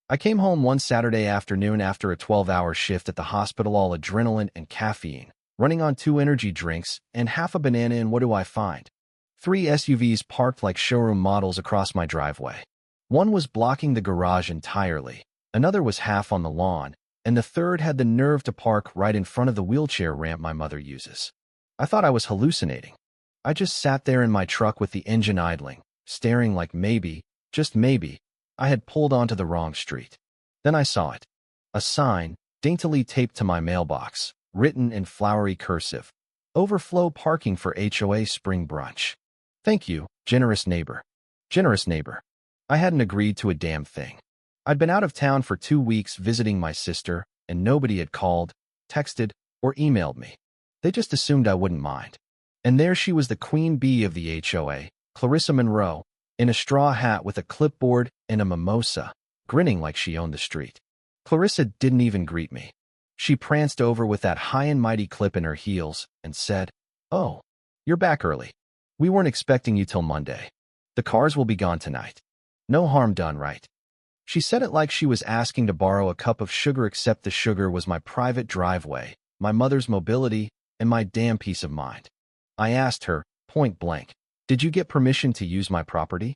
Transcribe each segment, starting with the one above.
I came home one Saturday afternoon after a 12-hour shift at the hospital, all adrenaline and caffeine, running on 2 energy drinks and half a banana, and what do I find? 3 SUVs parked like showroom models across my driveway. One was blocking the garage entirely, another was half on the lawn, and the third had the nerve to park right in front of the wheelchair ramp my mother uses. I thought I was hallucinating. I just sat there in my truck with the engine idling, staring like maybe, just maybe, I had pulled onto the wrong street. Then I saw it. A sign, daintily taped to my mailbox, written in flowery cursive. Overflow parking for HOA spring brunch. Thank you, generous neighbor. Generous neighbor. I hadn't agreed to a damn thing. I'd been out of town for 2 weeks visiting my sister, and nobody had called, texted, or emailed me. They just assumed I wouldn't mind. And there she was, the queen bee of the HOA, Clarissa Monroe, in a straw hat with a clipboard and a mimosa, grinning like she owned the street. Clarissa didn't even greet me. She pranced over with that high and mighty clip in her heels and said, "Oh, you're back early. We weren't expecting you till Monday. The cars will be gone tonight. No harm done, right?" She said it like she was asking to borrow a cup of sugar, except the sugar was my private driveway, my mother's mobility, and my damn peace of mind. I asked her, point blank, "Did you get permission to use my property?"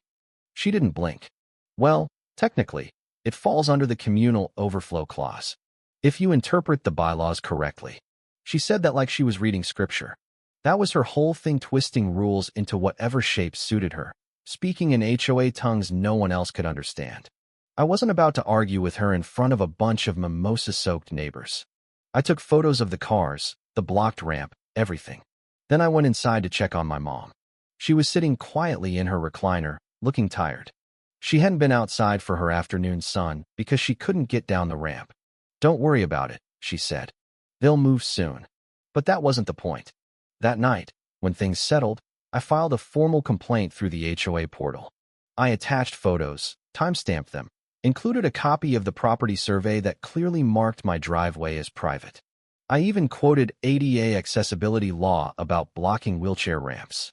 She didn't blink. Well, technically, it falls under the communal overflow clause, if you interpret the bylaws correctly. She said that like she was reading scripture. That was her whole thing, twisting rules into whatever shape suited her, speaking in HOA tongues no one else could understand. I wasn't about to argue with her in front of a bunch of mimosa-soaked neighbors. I took photos of the cars, the blocked ramp, everything. Then I went inside to check on my mom. She was sitting quietly in her recliner, looking tired. She hadn't been outside for her afternoon sun because she couldn't get down the ramp. "Don't worry about it," she said. "They'll move soon." But that wasn't the point. That night, when things settled, I filed a formal complaint through the HOA portal. I attached photos, timestamped them, included a copy of the property survey that clearly marked my driveway as private. I even quoted ADA accessibility law about blocking wheelchair ramps.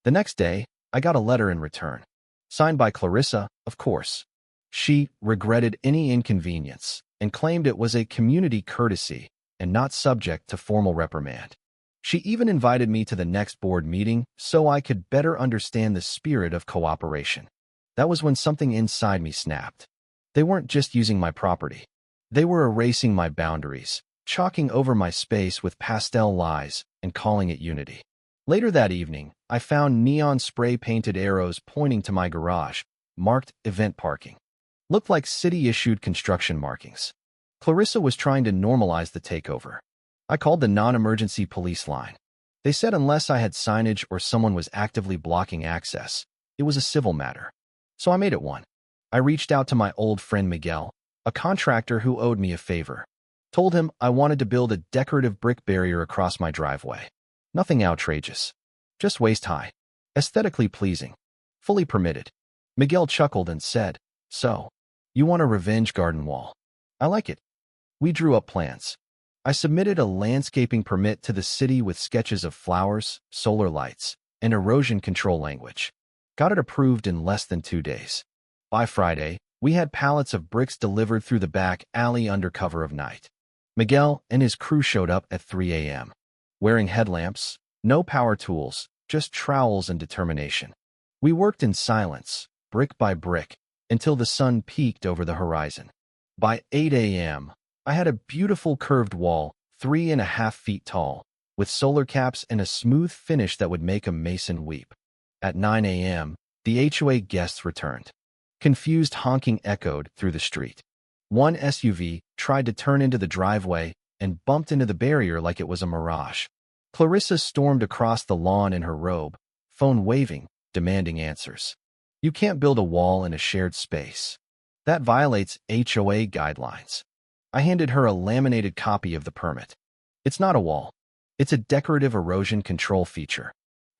The next day, I got a letter in return. Signed by Clarissa, of course. She regretted any inconvenience and claimed it was a community courtesy and not subject to formal reprimand. She even invited me to the next board meeting so I could better understand the spirit of cooperation. That was when something inside me snapped. They weren't just using my property. They were erasing my boundaries, chalking over my space with pastel lies, and calling it unity. Later that evening, I found neon spray-painted arrows pointing to my garage, marked event parking. Looked like city-issued construction markings. Clarissa was trying to normalize the takeover. I called the non-emergency police line. They said unless I had signage or someone was actively blocking access, it was a civil matter. So I made it one. I reached out to my old friend Miguel, a contractor who owed me a favor. Told him I wanted to build a decorative brick barrier across my driveway. Nothing outrageous. Just waist-high. Aesthetically pleasing. Fully permitted. Miguel chuckled and said, "So, you want a revenge garden wall? I like it." We drew up plans. I submitted a landscaping permit to the city with sketches of flowers, solar lights, and erosion control language. Got it approved in less than 2 days. By Friday, we had pallets of bricks delivered through the back alley under cover of night. Miguel and his crew showed up at 3 a.m. Wearing headlamps, no power tools, just trowels and determination. We worked in silence, brick by brick, until the sun peaked over the horizon. By 8 a.m., I had a beautiful curved wall, 3.5 feet tall, with solar caps and a smooth finish that would make a mason weep. At 9 a.m., the HOA guests returned. Confused honking echoed through the street. One SUV tried to turn into the driveway and bumped into the barrier like it was a mirage. Clarissa stormed across the lawn in her robe, phone waving, demanding answers. You can't build a wall in a shared space. That violates HOA guidelines. I handed her a laminated copy of the permit. It's not a wall. It's a decorative erosion control feature.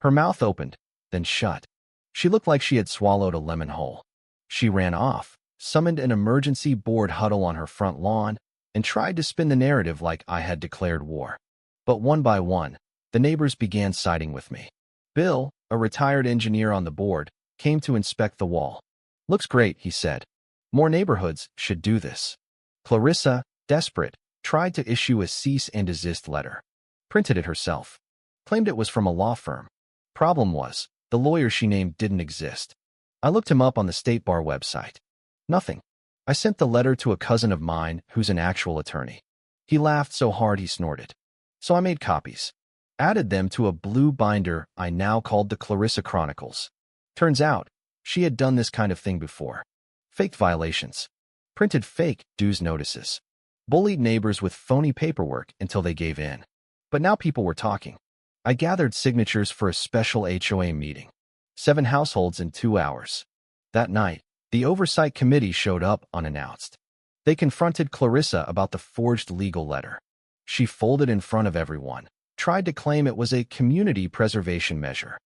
Her mouth opened, then shut. She looked like she had swallowed a lemon whole. She ran off, summoned an emergency board huddle on her front lawn, and tried to spin the narrative like I had declared war. But one by one, the neighbors began siding with me. Bill, a retired engineer on the board, came to inspect the wall. "Looks great," he said. More neighborhoods should do this. Clarissa, desperate, tried to issue a cease and desist letter. Printed it herself. Claimed it was from a law firm. Problem was, the lawyer she named didn't exist. I looked him up on the State Bar website. Nothing. I sent the letter to a cousin of mine who's an actual attorney. He laughed so hard he snorted. So I made copies. Added them to a blue binder I now called the Clarissa Chronicles. Turns out, she had done this kind of thing before. Faked violations. Printed fake dues notices. Bullied neighbors with phony paperwork until they gave in. But now people were talking. I gathered signatures for a special HOA meeting. 7 households in 2 hours. That night, the oversight committee showed up unannounced. They confronted Clarissa about the forged legal letter. She folded in front of everyone, tried to claim it was a community preservation measure.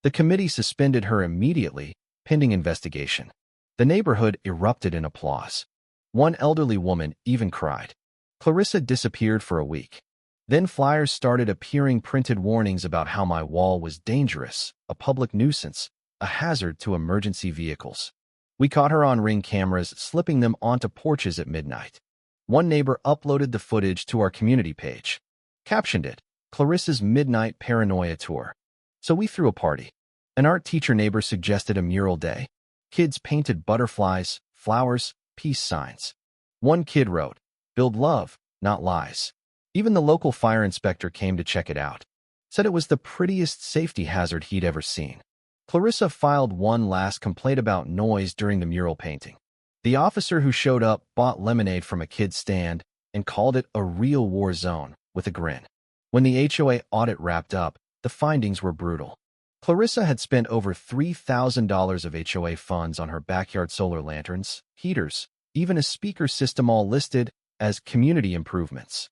The committee suspended her immediately, pending investigation. The neighborhood erupted in applause. One elderly woman even cried. Clarissa disappeared for a week. Then flyers started appearing, printed warnings about how my wall was dangerous, a public nuisance, a hazard to emergency vehicles. We caught her on Ring cameras slipping them onto porches at midnight. One neighbor uploaded the footage to our community page. Captioned it, Clarissa's Midnight Paranoia Tour. So we threw a party. An art teacher neighbor suggested a mural day. Kids painted butterflies, flowers, peace signs. One kid wrote, "Build love, not lies." Even the local fire inspector came to check it out. Said it was the prettiest safety hazard he'd ever seen. Clarissa filed one last complaint about noise during the mural painting. The officer who showed up bought lemonade from a kid's stand and called it a real war zone, with a grin. When the HOA audit wrapped up, the findings were brutal. Clarissa had spent over $3,000 of HOA funds on her backyard solar lanterns, heaters, even a speaker system, all listed as community improvements.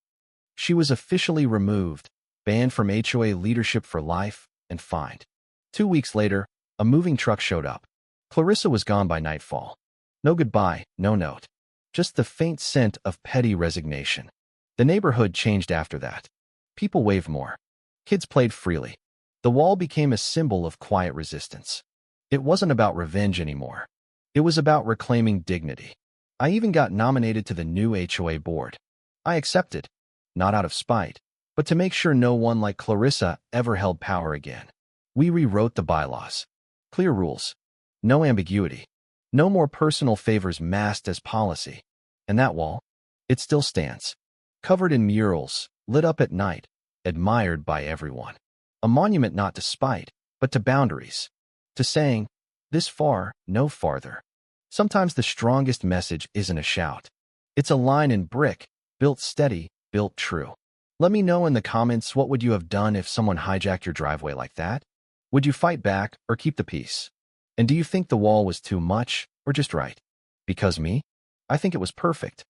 She was officially removed, banned from HOA leadership for life, and fined. 2 weeks later, a moving truck showed up. Clarissa was gone by nightfall. No goodbye, no note. Just the faint scent of petty resignation. The neighborhood changed after that. People waved more. Kids played freely. The wall became a symbol of quiet resistance. It wasn't about revenge anymore. It was about reclaiming dignity. I even got nominated to the new HOA board. I accepted, not out of spite, but to make sure no one like Clarissa ever held power again. We rewrote the bylaws. Clear rules. No ambiguity. No more personal favors masked as policy. And that wall? It still stands. Covered in murals, lit up at night, admired by everyone. A monument not to spite, but to boundaries. To saying, this far, no farther. Sometimes the strongest message isn't a shout. It's a line in brick, built steady, built true. Let me know in the comments, what would you have done if someone hijacked your driveway like that? Would you fight back or keep the peace? And do you think the wall was too much or just right? Because me? I think it was perfect.